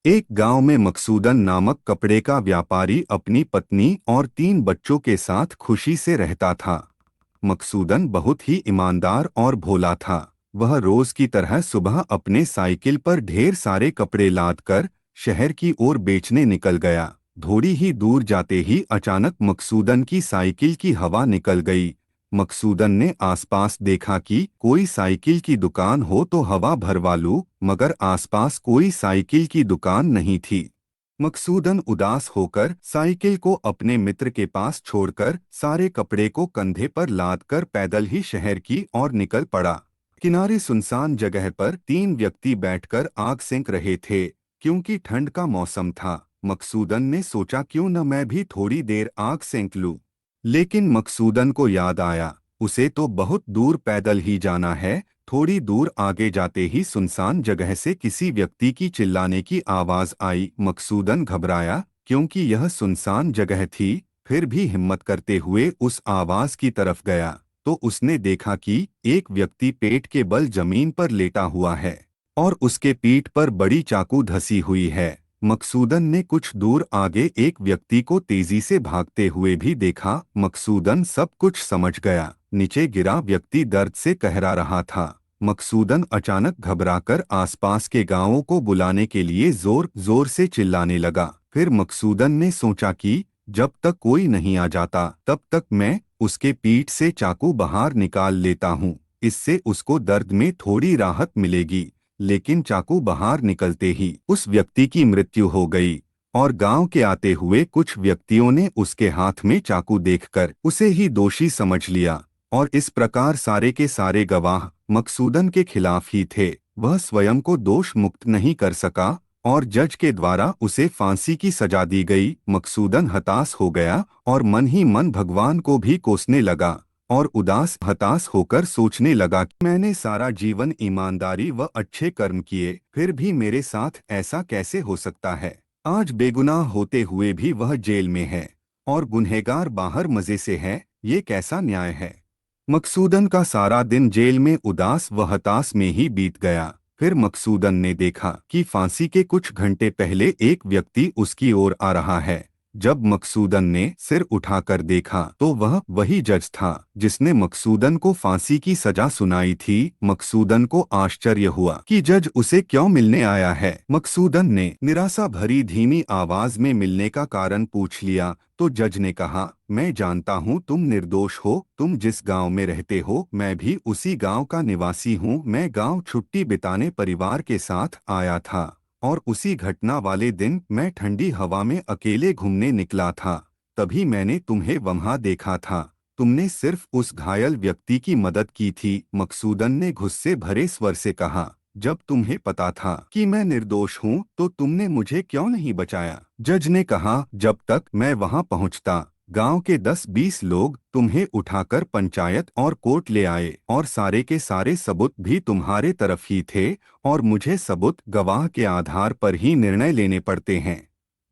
एक गांव में मकसूदन नामक कपड़े का व्यापारी अपनी पत्नी और 3 बच्चों के साथ खुशी से रहता था। मकसूदन बहुत ही ईमानदार और भोला था। वह रोज की तरह सुबह अपने साइकिल पर ढेर सारे कपड़े लाद कर शहर की ओर बेचने निकल गया। थोड़ी ही दूर जाते ही अचानक मकसूदन की साइकिल की हवा निकल गई। मकसूदन ने आसपास देखा कि कोई साइकिल की दुकान हो तो हवा भरवा लूं, मगर आसपास कोई साइकिल की दुकान नहीं थी। मकसूदन उदास होकर साइकिल को अपने मित्र के पास छोड़कर सारे कपड़े को कंधे पर लादकर पैदल ही शहर की ओर निकल पड़ा। किनारे सुनसान जगह पर 3 व्यक्ति बैठकर आग सेंक रहे थे, क्योंकि ठंड का मौसम था। मकसूदन ने सोचा क्यों न मैं भी थोड़ी देर आग सेंक लूं। लेकिन मकसूदन को याद आया, उसे तो बहुत दूर पैदल ही जाना है। थोड़ी दूर आगे जाते ही सुनसान जगह से किसी व्यक्ति की चिल्लाने की आवाज आई। मकसूदन घबराया, क्योंकि यह सुनसान जगह थी। फिर भी हिम्मत करते हुए उस आवाज की तरफ गया तो उसने देखा कि एक व्यक्ति पेट के बल जमीन पर लेटा हुआ है और उसके पीठ पर बड़ी चाकू धसी हुई है। मकसूदन ने कुछ दूर आगे एक व्यक्ति को तेजी से भागते हुए भी देखा। मकसूदन सब कुछ समझ गया। नीचे गिरा व्यक्ति दर्द से कहरा रहा था। मकसूदन अचानक घबराकर आसपास के गांवों को बुलाने के लिए जोर जोर से चिल्लाने लगा। फिर मकसूदन ने सोचा कि जब तक कोई नहीं आ जाता तब तक मैं उसके पीठ से चाकू बाहर निकाल लेता हूँ। इससे उसको दर्द में थोड़ी राहत मिलेगी। लेकिन चाकू बाहर निकलते ही उस व्यक्ति की मृत्यु हो गई और गांव के आते हुए कुछ व्यक्तियों ने उसके हाथ में चाकू देखकर उसे ही दोषी समझ लिया और इस प्रकार सारे के सारे गवाह मकसूदन के खिलाफ ही थे। वह स्वयं को दोष मुक्त नहीं कर सका और जज के द्वारा उसे फांसी की सजा दी गई। मकसूदन हताश हो गया और मन ही मन भगवान को भी कोसने लगा और उदास हताश होकर सोचने लगा कि मैंने सारा जीवन ईमानदारी व अच्छे कर्म किए, फिर भी मेरे साथ ऐसा कैसे हो सकता है। आज बेगुनाह होते हुए भी वह जेल में है और गुनहगार बाहर मजे से है। ये कैसा न्याय है। मकसूदन का सारा दिन जेल में उदास व हताश में ही बीत गया। फिर मकसूदन ने देखा कि फांसी के कुछ घंटे पहले एक व्यक्ति उसकी ओर आ रहा है। जब मकसूदन ने सिर उठाकर देखा तो वह वही जज था जिसने मकसूदन को फांसी की सजा सुनाई थी। मकसूदन को आश्चर्य हुआ कि जज उसे क्यों मिलने आया है। मकसूदन ने निराशा भरी धीमी आवाज में मिलने का कारण पूछ लिया तो जज ने कहा, मैं जानता हूँ तुम निर्दोष हो। तुम जिस गांव में रहते हो मैं भी उसी गांव का निवासी हूँ। मैं गांव छुट्टी बिताने परिवार के साथ आया था और उसी घटना वाले दिन मैं ठंडी हवा में अकेले घूमने निकला था। तभी मैंने तुम्हें वहां देखा था। तुमने सिर्फ उस घायल व्यक्ति की मदद की थी। मकसूदन ने गुस्से भरे स्वर से कहा, जब तुम्हें पता था कि मैं निर्दोष हूँ तो तुमने मुझे क्यों नहीं बचाया। जज ने कहा, जब तक मैं वहां पहुंचता गांव के 10-20 लोग तुम्हें उठाकर पंचायत और कोर्ट ले आए और सारे के सारे सबूत भी तुम्हारे तरफ ही थे और मुझे सबूत गवाह के आधार पर ही निर्णय लेने पड़ते हैं।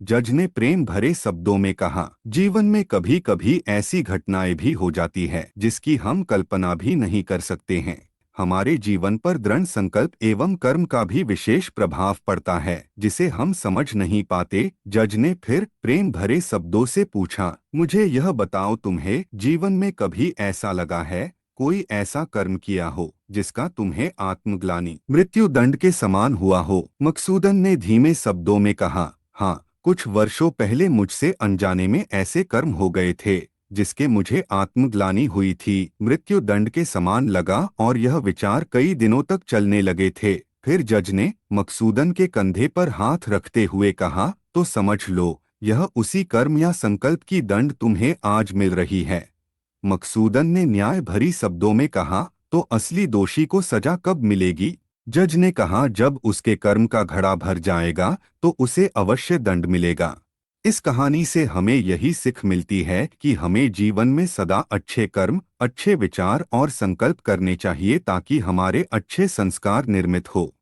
जज ने प्रेम भरे शब्दों में कहा, जीवन में कभी कभी ऐसी घटनाएं भी हो जाती है जिसकी हम कल्पना भी नहीं कर सकते हैं। हमारे जीवन पर दृढ़ संकल्प एवं कर्म का भी विशेष प्रभाव पड़ता है जिसे हम समझ नहीं पाते। जज ने फिर प्रेम भरे शब्दों से पूछा, मुझे यह बताओ तुम्हें जीवन में कभी ऐसा लगा है, कोई ऐसा कर्म किया हो जिसका तुम्हें आत्मग्लानि मृत्यु दंड के समान हुआ हो। मकसूदन ने धीमे शब्दों में कहा, हाँ, कुछ वर्षों पहले मुझसे अनजाने में ऐसे कर्म हो गए थे जिसके मुझे आत्मग्लानि हुई थी। मृत्यु दंड के समान लगा और यह विचार कई दिनों तक चलने लगे थे। फिर जज ने मकसूदन के कंधे पर हाथ रखते हुए कहा, तो समझ लो यह उसी कर्म या संकल्प की दंड तुम्हें आज मिल रही है। मकसूदन ने न्याय भरी शब्दों में कहा, तो असली दोषी को सजा कब मिलेगी। जज ने कहा, जब उसके कर्म का घड़ा भर जाएगा तो उसे अवश्य दंड मिलेगा। इस कहानी से हमें यही सीख मिलती है कि हमें जीवन में सदा अच्छे कर्म, अच्छे विचार और संकल्प करने चाहिए ताकि हमारे अच्छे संस्कार निर्मित हो।